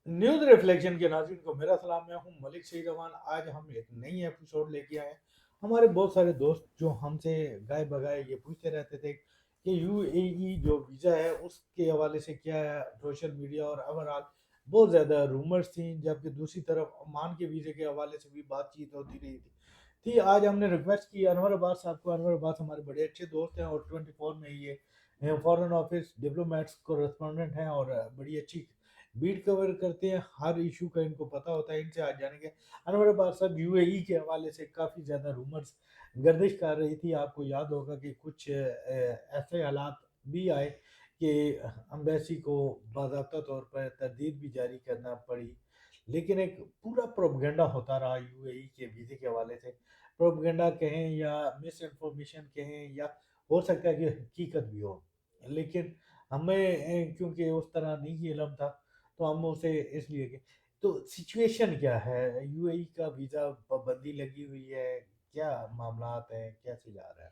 News reflection के नाज़रीन को मेरा सलाम। मैं हूं मलिक सईद रमान। आज हम एक नई एपिसोड लेके आए हैं। हमारे बहुत सारे दोस्त जो हमसे गाय बगाए ये पूछते रहते थे कि यूएई जो वीज़ा है उसके हवाले से क्या है, सोशल मीडिया और ओवरऑल बहुत ज़्यादा रूमर्स थी, जबकि दूसरी तरफ ओमान के वीज़े के हवाले से भी बातचीत होती रही थी। आज हमने रिक्वेस्ट की अनवर अब्बास साहब को। अनवर अब्बास हमारे बड़े अच्छे दोस्त हैं और 24 में ये फॉरेन ऑफिस डिप्लोमेट्स कोरेस्पोंडेंट हैं और बड़ी अच्छी बीट कवर करते हैं। हर इशू का इनको पता होता है। इनसे आज जानेंगे। अनवर अब्बास साहब, यूएई के हवाले से काफ़ी ज़्यादा रूमर्स गर्दिश कर रही थी। आपको याद होगा कि कुछ ऐसे हालात भी आए कि अम्बेसी को बाज़ाब्ता तौर पर तरदीद भी जारी करना पड़ी, लेकिन एक पूरा प्रोपगेंडा होता रहा यूएई के वीज़े के हवाले से। प्रोपगेंडा कहें या मिस इन्फॉर्मेशन कहें, या हो सकता है कि हकीकत भी हो, लेकिन हमें क्योंकि उस तरह नहीं इलम था तो हम उसे इसलिए कि तो सिचुएशन क्या है, यूएई का वीज़ा पाबंदी लगी हुई है, क्या मामलात है, कैसे जा रहा है?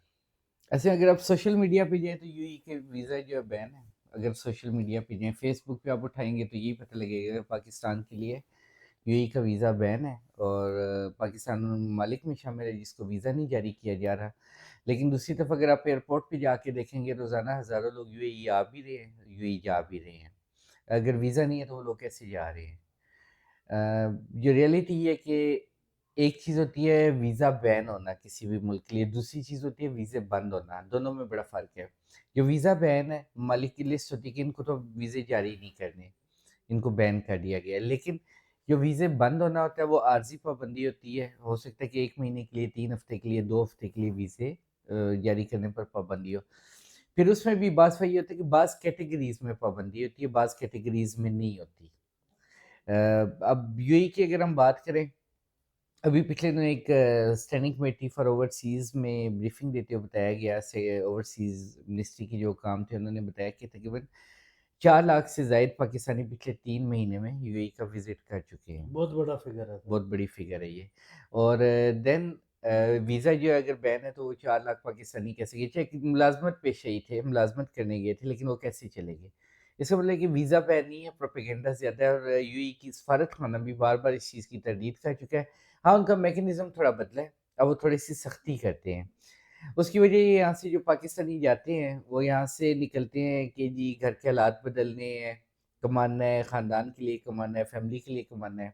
ऐसे अगर आप सोशल मीडिया पे जाएँ तो यूएई के वीज़ा जो है बैन है। अगर सोशल मीडिया पे जाएँ, फेसबुक पे आप उठाएँगे तो यही पता लगेगा कि पाकिस्तान के लिए यूएई का वीज़ा बैन है और पाकिस्तान उन ममालिक में शामिल है जिसको वीज़ा नहीं जारी किया जा रहा। लेकिन दूसरी तरफ अगर आप एयरपोर्ट पे जाके देखेंगे रोज़ाना हज़ारों लोग यूएई आ भी रहे हैं, यूएई जा भी रहे हैं। अगर वीज़ा नहीं है तो वो लोग कैसे जा रहे हैं? जो रियलिटी ये है कि एक चीज़ होती है वीज़ा बैन होना किसी भी मुल्क के लिए, दूसरी चीज़ होती है वीज़े बंद होना, दोनों में बड़ा फ़र्क है। जो वीज़ा बैन है, ममालिक की लिस्ट होती है कि इनको तो वीज़े जारी नहीं करने, इनको बैन कर दिया गया है। लेकिन जो वीज़े बंद होना होता है वो आर्ज़ी पाबंदी होती है, हो सकता है कि 1 महीने के लिए, 3 हफ़्ते के लिए, 2 हफ़्ते के लिए वीज़े जारी करने पर पाबंदी हो। फिर उसमें भी बाज़ ये होता है कि बाज़ कैटेगरीज़ में पाबंदी होती है, बाज़ कैटेगरीज़ में नहीं होती। अब यूएई की अगर हम बात करें, अभी पिछले दिनों एक स्टैंडिंग कमेटी फॉर ओवरसीज़ में ब्रीफिंग देते हुए बताया गया से ओवरसीज़ मिनिस्ट्री के जो काम थे उन्होंने बताया कि तकरीबन 4 लाख से ज़ायद पाकिस्तानी पिछले 3 महीने में यूएई का विज़िट कर चुके हैं। बहुत बड़ा फिगर है सर। बहुत बड़ी फिगर है ये। और देन वीज़ा जो है अगर बैन है तो वो 4 लाख पाकिस्तानी कैसे गए? चाहे कि मुलाज़मत पेशे ही थे, मुलाज़मत करने गए थे, लेकिन वो कैसे चले गए? इसका मतलब है कि वीज़ा बैन नहीं है, प्रोपेगेंडा ज़्यादा है और यूएई की सफारत खाना भी बार-बार इस चीज़ की तरदीद कर चुका है। हाँ, उनका मैकेनिज़्म थोड़ा बदला है, अब वो थोड़ी-सी सख्ती करते हैं। उसकी वजह ये यहाँ से जो पाकिस्तानी जाते हैं, वो यहाँ से निकलते हैं कि जी घर के हालात बदलने हैं, कमाना है, ख़ानदान के लिए कमाना है, फैमिली के लिए कमाना है।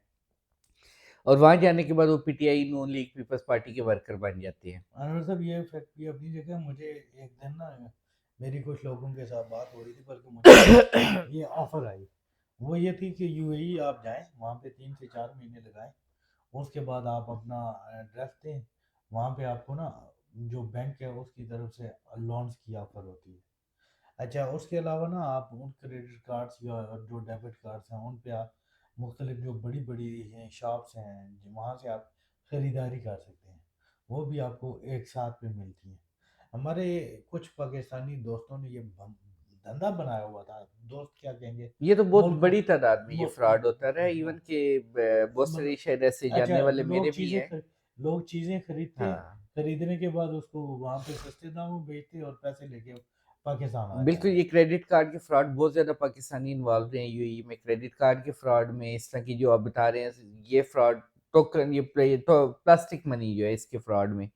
और वहाँ जाने के बाद वो पीटीआई, नून लीग, पीपल्स पार्टी के वर्कर बन जाते हैं। अनवर साहब, ये फैक्ट भी अपनी जगह। मुझे एक दिन ना मेरी कुछ लोगों के साथ बात हो रही थी, बल्कि मुझे ये ऑफर आई। वो ये थी कि यूएई आप जाएं, वहाँ पे 3 से 4 महीने लगाएं, उसके बाद आप अपना एड्रेस दें। वहाँ पे आपको ना जो बैंक है उसकी तरफ से लोन्स की ऑफर होती है। अच्छा, उसके अलावा ना आप उन क्रेडिट कार्ड्स या जो डेबिट कार्ड्स हैं उन पे आप मुख्तलिफ जो बड़ी बड़ी शॉप्स हैं वहाँ से आप ख़रीदारी कर सकते हैं। वो भी आपको एक साथ पे मिलती हैं। हमारे कुछ पाकिस्तानी दोस्तों ने ये धंधा बनाया हुआ था। दोस्त क्या कहेंगे, ये तो बहुत मुल्क बड़ी तादाद में ये मु- फ्रॉड होता रहा है, इवन मु- के बहुत सारे मतलब शायद ऐसे अच्छा, जानने वाले मेरे भी हैं। लोग चीज़ें खरीदते हैं, हाँ, खरीदने के बाद उसको वहाँ पे सस्ते दामों में बेचते और पैसे लेके पाकिस्तान आ बिल्कुल जाते ये हैं। क्रेडिट कार्ड के फ्रॉड बहुत ज़्यादा पाकिस्तानी इन्वॉल्व हैं यूएई में। क्रेडिट कार्ड के फ्रॉड में इस तरह की जो आप बता रहे हैं, ये फ्रॉड टोकन, ये तो प्लास्टिक मनी जो है इसके फ्रॉड में।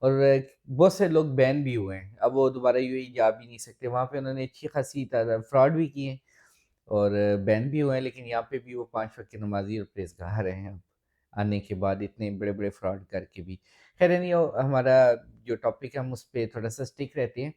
और बहुत से लोग बैन भी हुए हैं, अब वो दोबारा यूएई जा भी नहीं सकते। वहाँ पे उन्होंने अच्छी खासी फ्रॉड भी किए हैं और बैन भी हुए हैं, लेकिन यहाँ पे भी वो 5 वक्त की नमाज़ी और परहेज़गार रहे हैं अब, आने के बाद इतने बड़े-बड़े फ्रॉड करके भी। ख़ैर नहीं, वो हमारा जो टॉपिक है हम उस पे थोड़ा-सा स्टिक रहते हैं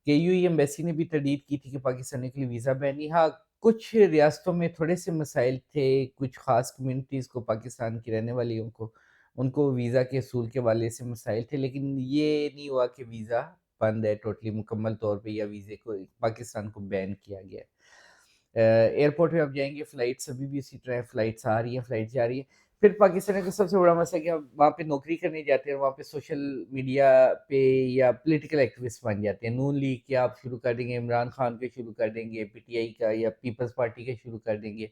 कि यूएई एम्बेसी ने भी तरदीद की थी कि पाकिस्तानियों के लिए वीज़ा बैन नहीं। हाँ, कुछ रियासतों में थोड़े-से मसाइल थे, कुछ ख़ास कम्युनिटीज़ को, पाकिस्तान की रहने वालियों को, उनको वीज़ा के असूल के हवाले से मसाइल थे, लेकिन ये नहीं हुआ कि वीज़ा बंद है टोटली मुकम्मल तौर पे या वीज़े को पाकिस्तान को बैन किया गया है। एयरपोर्ट पे आप जाएँगे, फ़्लाइट्स अभी भी इसी तरह है, फ़्लाइट्स आ रही हैं, फ़्लाइट्स जा रही हैं। फिर पाकिस्तानियों का सबसे बड़ा मसला है कि आप वहाँ पे नौकरी करने जाते हैं, वहाँ पे सोशल मीडिया पे या पॉलिटिकल एक्टिविस्ट बन जाते हैं। नून लीग के आप शुरू कर देंगे, इमरान खान के शुरू कर देंगे, पीटीआई का या पीपल्स पार्टी के शुरू कर देंगे।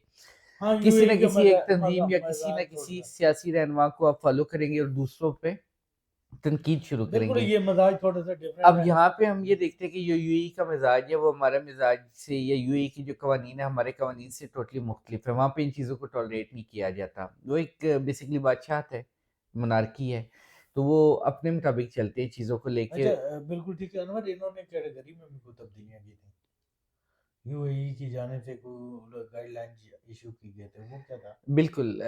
हाँ, किसी न यूएई का किसी एक तंज़ीम या किसी न मजाक छोड़ किसी रहा है। सियासी रहनुमा को आप फ़ॉलो करेंगे और दूसरों पे तनकीद शुरू बिल्कुल करेंगे। ये मज़ाज थोड़ा-सा डिफरेंट अब है। यहाँ पे हम ये देखते हैं कि जो यूएई का मिजाज है वो हमारे मिजाज से, या यूएई की जो कवानीन है हमारे कवानीन से टोटली मुख्तलिफ है। वहाँ पे इन चीज़ों को टॉलरेट नहीं किया जाता। वो एक बेसिकली बादशाहत है, मोनार्की है, तो वो अपने मुताबिक चलते हैं चीज़ों को लेके। अच्छा बिल्कुल ठीक है अनवर, इन्होंने कैटेगरी में भी कोई तब्दीलियाँ की थी? यूएई की जानिब से कोई गाइडलाइंस इश्यू की गए थे, वो क्या था? बिल्कुल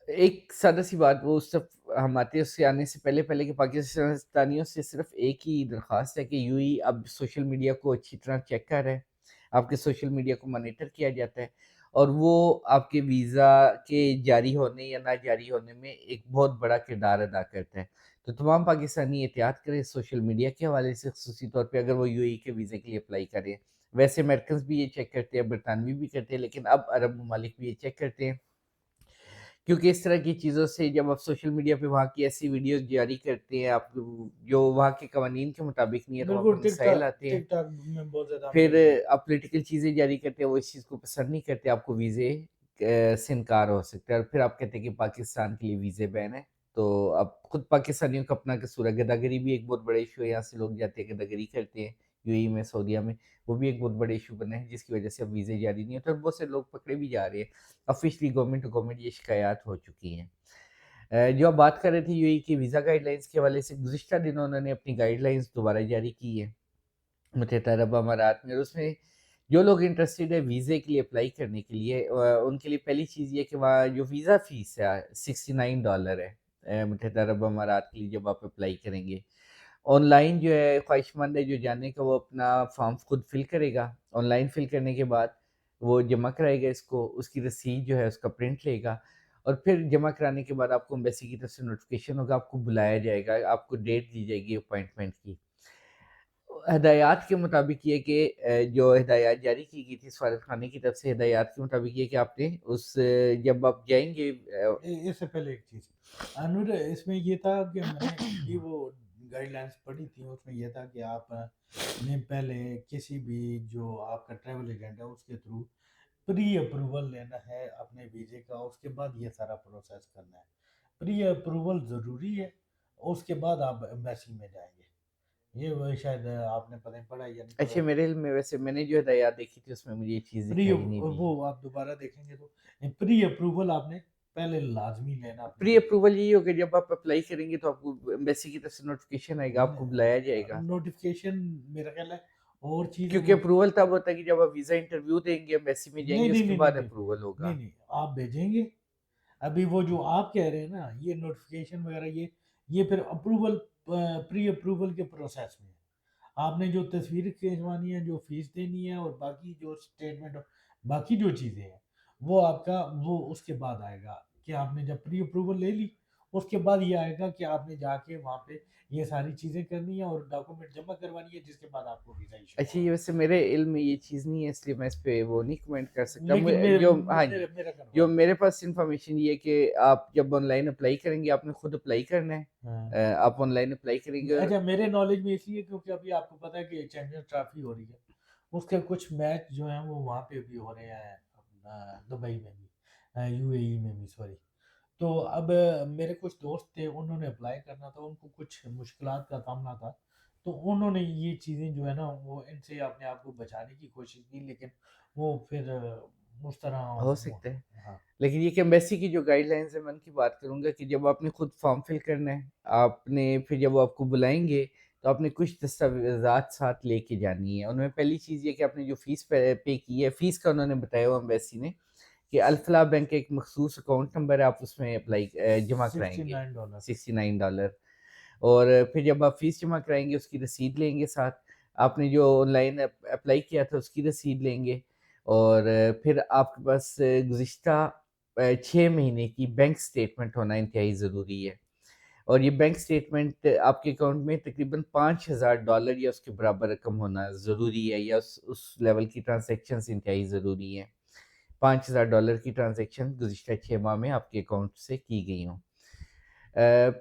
एक सादा सी बात, वो उस सब हम आते हैं उससे आने से पहले पहले कि पाकिस्तानियों से सिर्फ एक ही दरख्वास्त है कि यूएई अब सोशल मीडिया को अच्छी तरह चेक कर रहे हैं, आपके सोशल मीडिया को मॉनिटर किया जाता है, और वो आपके वीज़ा के जारी होने या ना जारी होने में एक बहुत बड़ा किरदार अदा करता है। तो तमाम पाकिस्तानी एहतियात करें सोशल मीडिया के हवाले से, ख़ुसूसी तौर पे अगर वो यूएई के वीज़े के लिए अप्लाई करें। वैसे अमेरिकन्स भी ये चेक करते हैं, बरतानवी भी करते हैं, लेकिन अब अरब ममालिक भी ये चेक करते हैं। क्योंकि इस तरह की चीज़ों से जब आप सोशल मीडिया पे वहाँ की ऐसी वीडियोज़ जारी करते हैं, आप जो वहाँ के कवानीन के मुताबिक नहीं है, तो वहाँ बिल्कुल पे मसाइल आते हैं। टिकटॉक में बहुत ज़्यादा हमने फिर भी देखा। आप पॉलिटिकल चीज़ें जारी करते हैं, वो इस चीज़ को पसंद नहीं करते, आपको वीज़े से इनकार हो सकता है, और फिर आप कहते हैं कि पाकिस्तान के लिए वीज़े बैन है। तो अब खुद पाकिस्तानियों का अपना कसूर है, गदागरी भी एक बहुत बड़ा इश्यू है, यहाँ से लोग जाते हैं गदागरी करते हैं यूएई में, सऊदीया में, वो भी एक बहुत बड़ा इश्यू बना है, जिसकी वजह से अब वीज़े जारी नहीं होते और बहुत से लोग पकड़े भी जा रहे हैं। ऑफ़िशियली गवर्नमेंट टू गवर्नमेंट ये शिकायत हो चुकी हैं। जो आप बात कर रहे थे यूएई की वीज़ा गाइडलाइंस के हवाले से, गुज़िश्ता दिनों उन्होंने अपनी गाइडलाइंस दोबारा जारी की है मुत्तहिदा अरब अमारात में, और उसमें जो लोग इंटरेस्टेड है वीज़े के लिए अप्लाई करने के लिए, उनके लिए पहली चीज़ ये कि वहाँ जो वीज़ा फ़ीस है $69 है मुत्तहिदा अरब अमारात के लिए जब आप अप्लाई करेंगे। ऑनलाइन जो है ख्वाहिशमंद है जो जानने का, वो अपना फॉर्म खुद फिल करेगा। ऑनलाइन फिल करने के बाद वो जमा कराएगा इसको, उसकी रसीद जो है उसका प्रिंट लेगा, और फिर जमा कराने के बाद आपको एम्बेसी की तरफ से नोटिफ़िकेशन होगा, आपको बुलाया जाएगा, आपको डेट दी जाएगी अपॉइंटमेंट की। हदायत के मुताबिक ये कि जो हिदायत जारी की गई थी सफारत खाने की तरफ से, हिदायत के मुताबिक ये कि आपने जब आप जाएँगे इससे पहले एक चीज़ अनूर, इसमें ये था कि मैंने भी वो गाइडलाइंस पढ़ी थी, उसमें ये था कि आप ने पहले किसी भी जो आपका ट्रैवल एजेंट है उसके थ्रू प्री अप्रूवल लेना है अपने वीज़े का, उसके बाद ये सारा प्रोसेस करना है। प्री अप्रूवल ज़रूरी है, उसके बाद आप एम्बेसी में जाएँगे। ये वो शायद आपने पता नहीं पढ़ा या नहीं अच्छा, पढ़ा। मेरे इल्म में वैसे मैंने जो हिदायत देखी थी उसमें मुझे ये चीज़ प्री दिखाई नहीं दी। वो आप दोबारा देखेंगे तो प्री अप्रूवल आपने पहले लाज़मी लेना अपने प्री वीज़े। अप्रूवल यही होगा, जब आप अप्लाई करेंगे तो आपको एम्बेसी की तरफ से नोटिफ़िकेशन आएगा, आपको बुलाया जाएगा। नोटिफिकेशन मेरा ख्याल है और चीज़ है क्योंकि वो। अप्रूवल तब होता है कि जब आप वीज़ा इंटरव्यू देंगे, एम्बेसी में नहीं जाएँगे, नहीं उसके नहीं नहीं बाद नहीं अप्रूवल नहीं होगा। नहीं आप भेजेंगे। अभी वो जो आप कह रहे हैं ना ये नोटिफिकेशन वगैरह ये फिर अप्रूवल प्री अप्रूवल के प्रोसेस में है। आपने जो तस्वीर खिंचवानी है, जो फीस देनी है और बाकी जो स्टेटमेंट, बाकी जो चीज़ें हैं वो आपका वो उसके बाद आएगा कि आपने जब प्री अप्रूवल ले ली, उसके बाद ये आएगा कि आपने जाके वहाँ पे ये सारी चीज़ें करनी है और डॉक्यूमेंट जमा करवानी है, जिसके बाद आपको वीज़ा इशू अच्छा, ये होगा। वैसे मेरे इल्म में ये चीज़ नहीं है, इसलिए मैं इस पे वो नहीं कमेंट कर सकता। लेकिन हाँ जी, मेरा जो कन्फर्म है। मेरे पास इन्फॉर्मेशन ये है कि आप जब ऑनलाइन अप्लाई करेंगे, आपने खुद अप्लाई करना है। हाँ। आप ऑनलाइन अप्लाई करेंगे और अच्छा मेरे नॉलेज में इसलिए क्योंकि अभी आपको पता है कि चैंपियंस ट्रॉफी हो रही है, उसके कुछ मैच जो हैं वो वहाँ पे भी हो रहे हैं अपना दुबई में भी, यूएई में भी सॉरी। तो अब मेरे कुछ दोस्त थे, उन्होंने अप्लाई करना था, उनको कुछ मुश्किलात का सामना था, तो उन्होंने ये चीज़ें जो है ना वो इनसे अपने आप को बचाने की कोशिश की, लेकिन वो फिर उस तरह हो वो। सकता है। हाँ। लेकिन ये कि एम्बेसी की जो गाइडलाइंस है, मैं उनकी बात करूँगा कि जब आपने खुद फॉर्म फिल करना है, आपने फिर जब वो आपको बुलाएँगे, तो आपने कुछ दस्तावेज़ात साथ लेके जानी है। उनमें पहली चीज़ ये कि आपने जो फ़ीस पे की है, फ़ीस का उन्होंने बताया हुआ एम्बेसी ने कि अल-फलाह बैंक का एक मखसूस अकाउंट नंबर है, आप उसमें जमा कराएँगे $69। $69, और फिर जब आप फ़ीस जमा कराएँगे, उसकी रसीद लेंगे साथ। आपने जो ऑनलाइन अप्लाई किया था, उसकी रसीद लेंगे, और फिर आपके पास गुज़िश्ता 6 महीने की बैंक स्टेटमेंट होना इंतहाई ज़रूरी है। और ये बैंक स्टेटमेंट आपके अकाउंट में तकरीबन $5000 या उसके बराबर रकम होना ज़रूरी है, या उस लेवल की ट्रांज़ैक्शंस इंतहाई ज़रूरी हैं। $5000 की ट्रांज़ैक्शन गुज़िश्ता 6 माह में आपके अकाउंट से की गई हों।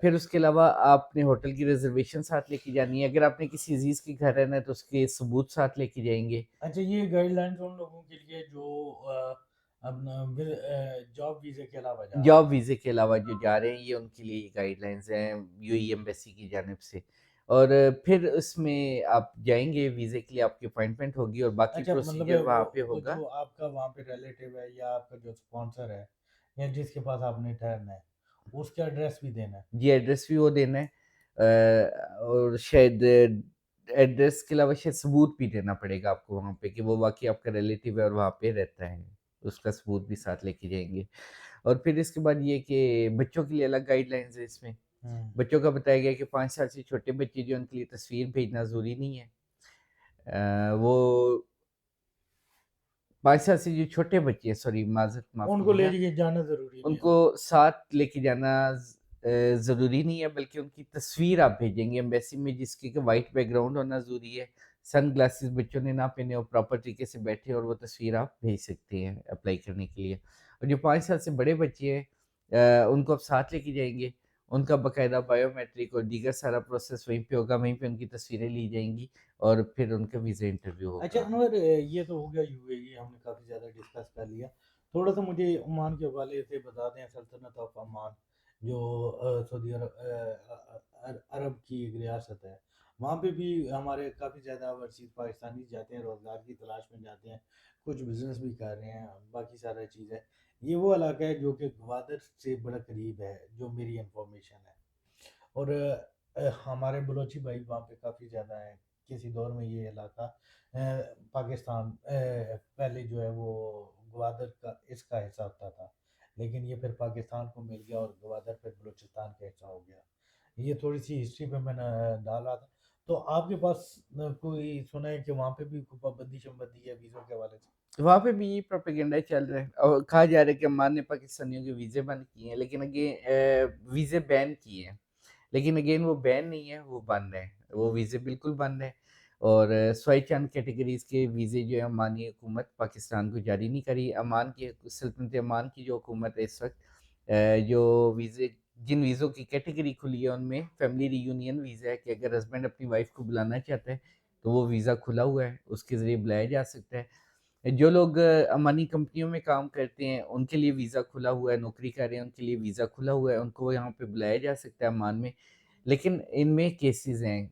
फिर उसके अलावा आपने होटल की रिज़र्वेशन साथ लेके जानी है। अगर आपने किसी अज़ीज़ के घर रहना है, तो उसके सबूत साथ लेके जाएँगे। अच्छा ये गाइडलाइंस उन लोगों के लिए जो اپنا جاب ویزے کے علاوہ جا رہے جاب ہیں. ویزے کے علاوہ جو جا رہے ہیں یہ ان کے لیے گائیڈ لائنز ہیں یو ائی ایمبیسی کی جانب سے. اور پھر اس میں آپ جائیں گے ویزے کے لیے، آپ کی اپوائنٹمنٹ ہوگی اور باقی اچھا مطلب پروسیجر وہاں پہ وہ ہوگا. جو آپ کا وہاں پہ ریلیٹیو ہے یا آپ کا جو اسپانسر ہے یا جس کے پاس آپ نے ٹھہرنا ہے اس کا ایڈریس بھی دینا ہے. جی ایڈریس بھی وہ دینا ہے، اور شاید ایڈریس کے علاوہ شاید ثبوت بھی دینا پڑے گا آپ کو وہاں پہ کہ وہ واقعی آپ کا ریلیٹیو ہے اور وہاں پہ رہتا ہے، اس کا ثبوت بھی ساتھ لے کے جائیں گے. اور پھر اس کے بعد یہ کہ بچوں کے لیے الگ گائیڈ لائنز ہے اس میں. بچوں کا بتایا گیا کہ 5 سال سے چھوٹے بچے جو ان کے لیے تصویر بھیجنا ضروری نہیں ہے. وہ 5 سال سے جو چھوٹے بچے ہیں، سوری معذرت معاف ان کو لے کیجیے گا، کے جانا ضروری ان نہیں ہے. کو ساتھ لے کے جانا ضروری نہیں ہے، بلکہ ان کی تصویر آپ بھیجیں گے ایمبیسی میں جس کی کہ وائٹ بیک گراؤنڈ ہونا ضروری ہے. سن گلاسز بچوں نے نہ پہنے اور پراپر طریقے سے بیٹھے، اور وہ تصویر آپ بھیج سکتے ہیں اپلائی کرنے کے لیے. اور جو 5 سال سے بڑے بچے ہیں ان کو آپ ساتھ لے کے جائیں گے. ان کا باقاعدہ بایو میٹرک اور دیگر سارا پروسیس وہیں پہ ہوگا، وہیں پہ ان کی تصویریں لی جائیں گی اور پھر ان کا ویزا انٹرویو اچھا ہوگا. انور، یہ تو ہو گیا یو اے ای، ہم نے کافی زیادہ ڈسکس کر لیا. تھوڑا سا مجھے عمان کے حوالے سے بتا دیں. سلطنت آف عمان جو سعودی عرب کی ایک ریاست ہے، وہاں پہ بھی ہمارے کافی زیادہ اوورسیز پاکستانی جاتے ہیں، روزگار کی تلاش میں جاتے ہیں، کچھ بزنس بھی کر رہے ہیں، باقی سارا چیز ہے. یہ وہ علاقہ ہے جو کہ گوادر سے بڑا قریب ہے، جو میری انفارمیشن ہے. اور ہمارے بلوچی بھائی وہاں پہ کافی زیادہ ہیں. کسی دور میں یہ علاقہ پاکستان پہلے جو ہے وہ گوادر کا اس کا حصہ ہوتا تھا، لیکن یہ پھر پاکستان کو مل گیا اور گوادر پھر بلوچستان کا حصہ ہو گیا. یہ تھوڑی سی ہسٹری پہ میں نے ڈالا تھا. تو آپ کے پاس کوئی سنا ہے کہ وہاں پہ بھی کوئی پابندی شمبندی ہے ویزوں کے حوالے سے؟ وہاں پہ بھی یہ پروپیگنڈا چل رہا ہے اور کہا جا رہا ہے کہ عمان نے پاکستانیوں کے ویزے بند کیے ہیں، لیکن اگین ویزے بین کیے ہیں، لیکن اگین وہ بین نہیں ہے، وہ بند ہے. وہ ویزے بالکل بند ہے. اور سوائے چند کیٹیگریز کے ویزے جو ہے عمانی حکومت پاکستان کو جاری نہیں کری. عمان کی سلطنت عمان کی جو حکومت ہے اس وقت جو ویزے جن ویزوں کی کیٹیگری کھلی ہے ان میں فیملی ری یونین ویزا ہے، کہ اگر ہسبینڈ اپنی وائف کو بلانا چاہتا ہے تو وہ ویزا کھلا ہوا ہے، اس کے ذریعے بلایا جا سکتا ہے. جو لوگ عمانی کمپنیوں میں کام کرتے ہیں ان کے لیے ویزا کھلا ہوا ہے، نوکری کر رہے ہیں ان کے لیے ویزا کھلا ہوا ہے، ان کو یہاں پہ بلایا جا سکتا ہے عمان میں. لیکن ان میں کیسز ہیں،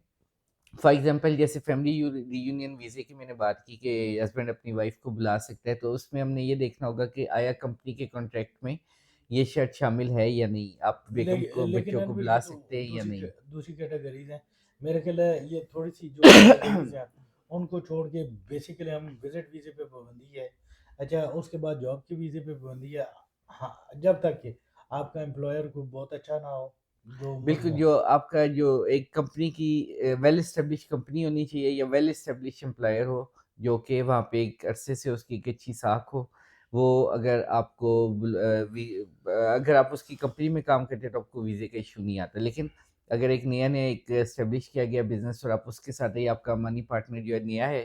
فار ایگزامپل جیسے فیملی ری یونین ویزے کی میں نے بات کی کہ ہسبینڈ اپنی وائف کو بلا سکتا ہے، تو اس میں ہم نے یہ دیکھنا ہوگا کہ آیا کمپنی کے کانٹریکٹ میں یہ شرط شامل ہے یا نہیں، آپ بیگم کو لیکن بچوں کو انور بلا یہ تو سکتے ہیں یا نہیں. دوسری کیٹیگریز ہیں. میرے خیال ہے یہ تھوڑی سی جو کیٹیگریز ہیں ان کو چھوڑ کے بیسیکلی ہم وزٹ ویزے پہ پابندی ہے. اچھا اس کے بعد جاب کے ویزے پہ پابندی ہے. ہاں جب تک کہ آپ کا امپلائر کو بہت اچھا نہ ہو جو بالکل، جو آپ کا جو ایک کمپنی کی ویل اسٹیبلش کمپنی ہونی چاہیے یا ویل اسٹیبلش امپلائر ہو جو کہ وہاں پہ ایک عرصے سے اس کی ایک اچھی ساکھ ہو. وہ اگر آپ کو اگر آپ اس کی کمپنی میں کام کرتے ہیں تو آپ کو ویزے کا ایشو نہیں آتا. لیکن اگر ایک نیا ایک اسٹیبلش کیا گیا بزنس اور آپ اس کے ساتھ ہی آپ کا منی پارٹنر جو ہے نیا ہے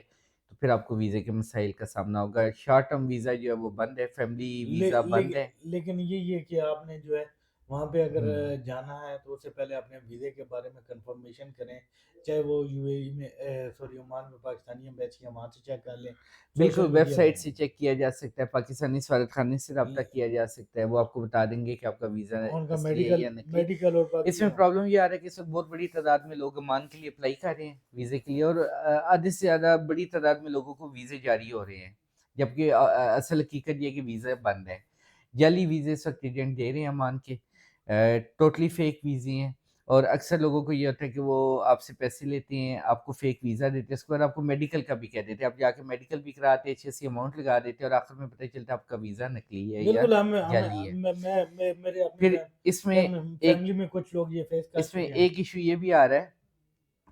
تو پھر آپ کو ویزے کے مسائل کا سامنا ہوگا. شارٹ ٹرم ویزا جو ہے وہ بند ہے، فیملی ویزا بند ہے. لیکن یہی ہے کہ آپ نے جو ہے وہاں پہ اگر جانا ہے تو اس سے پہلے اپنے ویزے کے بارے میں کنفرمیشن کریں، چاہے وہ یو اے ای میں سوری عمان میں پاکستانی ایمبیسی وہاں سے چیک کر لیں. بالکل سوشل ویب میڈیا سائٹ سے چیک کیا جا سکتا ہے، پاکستانی سفارت خانے سے رابطہ کیا جا سکتا ہے، وہ آپ کو بتا دیں گے کہ آپ کا ویزا ان کا اصلی ہے یا نکلی. میڈیکل اور اس باقی میں پرابلم یہ آ رہا ہے کہ اس وقت بہت بڑی تعداد میں لوگ عمان کے لیے اپلائی کر رہے ہیں ویزے کے لیے، اور آدھے سے زیادہ بڑی تعداد میں لوگوں کو ویزے جاری ہو رہے ہیں، جبکہ اصل حقیقت یہ کہ ویزا بند ہے. جعلی ویزے اس وقت ایجنٹ دے رہے ہیں عمان کے، ٹوٹلی فیک ویزے ہیں. اور اکثر لوگوں کو یہ ہوتا ہے کہ وہ آپ سے پیسے لیتے ہیں، آپ کو فیک ویزا دیتے ہیں، اس کے بعد آپ کو میڈیکل کا بھی کہہ دیتے ہیں، آپ جا کے میڈیکل بھی کراتے ہیں، اچھی سی اماؤنٹ لگا دیتے ہیں اور آخر میں پتہ چلتا ہے آپ کا ویزا نکلی ہے یا بالکل. جعلی ہے. میرے اپنی پھر اس میں ایک فیملی میں کچھ لوگ یہ فیس کر اس میں چکے ہیں. ایک ایشو یہ بھی آ رہا ہے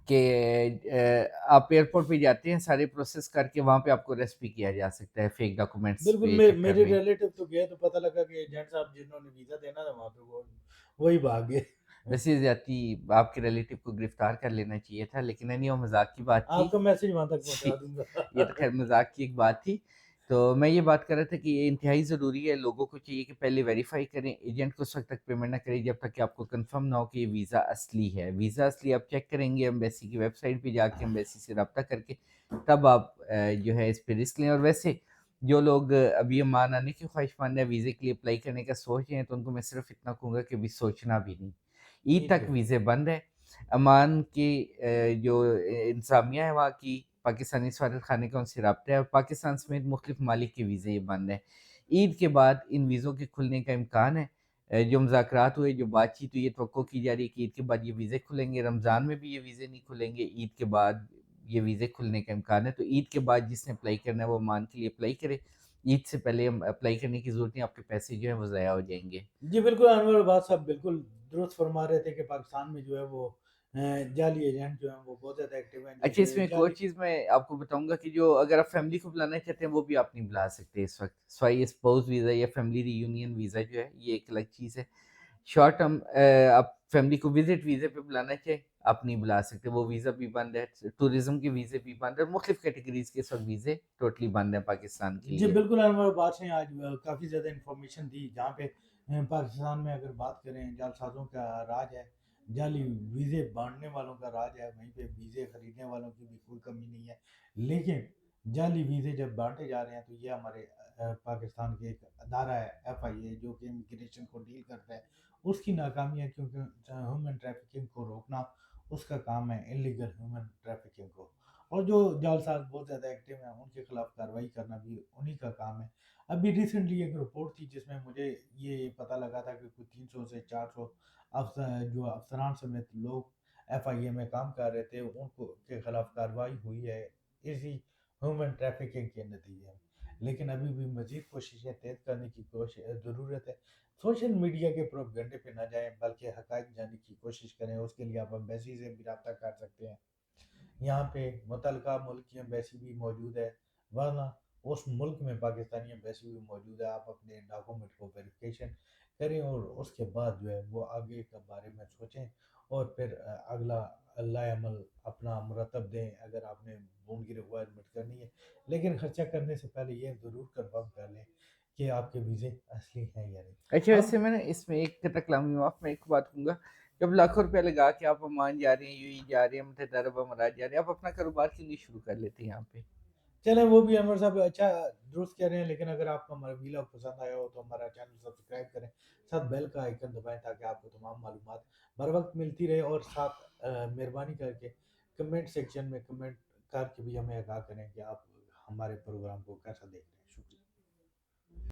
کہ آپ ایئرپورٹ پہ جاتے ہیں، سارے پروسیس کر کے وہاں پہ آپ کو ریسٹ بھی کیا جا سکتا ہے فیک ڈاکومنٹس بالکل. پہ چکر میرے میں. ریلیٹیو تو گئے تو پتہ لگا کہ ایجنٹ صاحب جنہوں نے ویزا دینا تھا وہاں پہ وہی بھاگ گئے. ویسے زیادتی آپ کے ریلیٹیو کو گرفتار کر لینا چاہیے تھا، لیکن نہیں، وہ مذاق کی بات تھی. آپ کا میسج وہاں تک جی، پہنچا دوں گا. یہ تو خیر مذاق کی ایک بات تھی. تو میں یہ بات کر رہا تھا کہ یہ انتہائی ضروری ہے، لوگوں کو چاہیے کہ پہلے ویریفائی کریں، ایجنٹ کو اس وقت تک پیمنٹ نہ کریں جب تک کہ آپ کو کنفرم نہ ہو کہ یہ ویزا اصلی ہے. ویزا اصلی آپ چیک کریں گے ایمبیسی کی ویب سائٹ پہ جا کے، ایمبیسی سے رابطہ کر کے، تب آپ جو ہے اس پہ رسک لیں. اور ویسے جو لوگ ابھی امان آنے کی خواہشمند ہیں، ویزے کے لیے اپلائی کرنے کا سوچ رہے ہیں، تو ان کو میں صرف اتنا کہوں گا کہ ابھی سوچنا بھی نہیں. عید عید کے تک بعد. ویزے بند ہے. امان کی جو انتظامیہ ہے وہاں کی، پاکستانی سفارت خانے کا ان سے رابطہ ہے، اور پاکستان سمیت مختلف ممالک کے ویزے یہ بند ہیں. عید کے بعد ان ویزوں کے کھلنے کا امکان ہے. جو مذاکرات ہوئے، جو بات چیت ہوئی، یہ توقع کی جا رہی ہے کہ عید کے بعد یہ ویزے کھلیں گے. رمضان میں بھی یہ ویزے نہیں کھلیں گے، عید کے بعد یہ ویزے کھلنے کا امکان ہے. تو عید کے بعد جس نے اپلائی کرنا ہے وہ امان کے لیے اپلائی کرے. عید سے پہلے اپلائی کرنے کی ضرورت نہیں، آپ کے پیسے جو ہیں وہ ضائع ہو جائیں گے. جی بالکل، انور عباس صاحب بالکل درست فرما رہے تھے کہ پاکستان میں جو ہے وہ جعلی ایجنٹ جو ہیں وہ بہت زیادہ ایکٹیو ہیں. اچھا، اس جیسے میں ایک اور جعلی چیز میں آپ کو بتاؤں گا کہ جو اگر آپ فیملی کو بلانا چاہتے ہیں وہ بھی آپ نہیں بلا سکتے اس وقت. سوائے اسپاؤس ویزا یا فیملی ری یونین ویزا جو ہے یہ ایک الگ چیز ہے. شارٹ ٹرم آپ فیملی کو وزٹ ویزے پہ بلانا چاہیں آپ نہیں بلا سکتے، وہ ویزا بھی بند ہے. ٹورزم کے ویزے بھی بند ہے، مختلف کیٹیگریز کے اس وقت ویزے ٹوٹلی بند ہیں پاکستان کے جی لیے. بالکل، انور عباس نے آج کافی زیادہ انفارمیشن دی جہاں پہ پاکستان میں اگر بات کریں جعلسازوں کا راج ہے، جعلی ویزے بانٹنے والوں کا راج ہے، وہیں پہ ویزے خریدنے والوں کی بھی کوئی کمی نہیں ہے. لیکن جعلی ویزے جب بانٹے جا رہے ہیں تو یہ ہمارے پاکستان کے ایک ادارہ ہے FIA جو کہ امیگریشن کو ڈیل کرتا ہے، اس کی ناکامی ہے کیونکہ ہیومن ٹریفکنگ کو روکنا اس کا کام ہے، انلیگل ہیومن ٹریفکنگ کو. اور جو جعلساز بہت زیادہ ایکٹیو ہیں ان کے خلاف کارروائی کرنا بھی انہی کا کام ہے. ابھی ریسنٹلی ایک رپورٹ تھی جس میں مجھے یہ پتہ لگا تھا کہ کوئی 300 سے 400 جو افسران سمیت لوگ FIA میں کام کر رہے تھے ان کو کے خلاف کارروائی ہوئی ہے اسی ہیومن ٹریفکنگ کے نتیجے میں. لیکن ابھی بھی مزید کوششیں تیز کرنے کی ضرورت ہے. سوشل میڈیا کے پروپیگنڈے پہ نہ جائیں بلکہ حقائق جاننے کی کوشش کریں. اس کے لیے آپ ایمبیسی سے بھی رابطہ کر سکتے ہیں. یہاں پہ متعلقہ ملک کی ایمبیسی بھی موجود ہے، ورنہ اس ملک میں پاکستانی ایمبیسی بھی موجود ہے. آپ اپنے ڈاکومنٹ کو ویریفیکیشن کریں اور اس کے بعد جو ہے وہ آگے کے بارے میں سوچیں اور پھر اگلا اللہ عمل اپنا مرتب دیں اگر آپ نے بون کی ریکوائرمنٹ کرنی ہے. لیکن خرچہ کرنے سے پہلے یہ ضرور کنفرم کر لیں کہ آپ کے ویزے اصلی ہیں یا نہیں. اچھا، اب ویسے میں نے اس میں ایک کلامی معاف میں ایک بات کہوں گا. جب لاکھوں روپیہ لگا کے آپ عمان جا رہے ہیں، UAE جا رہے ہیں، متحدہ عرب امارات جا رہے ہیں، آپ اپنا کاروبار کیوں نہیں شروع کر لیتے یہاں پہ؟ چلیں وہ بھی انور صاحب اچھا درست کہہ رہے ہیں. لیکن اگر آپ کو ہمارا ویلاگ پسند آیا ہو تو ہمارا چینل سبسکرائب کریں، ساتھ بیل کا آئیکن دبائیں تاکہ آپ کو تمام معلومات بر وقت ملتی رہے. اور ساتھ مہربانی کر کے کمنٹ سیکشن میں کمنٹ کر کے بھی ہمیں آگاہ کریں کہ آپ ہمارے پروگرام کو کیسا دیکھ رہے ہیں.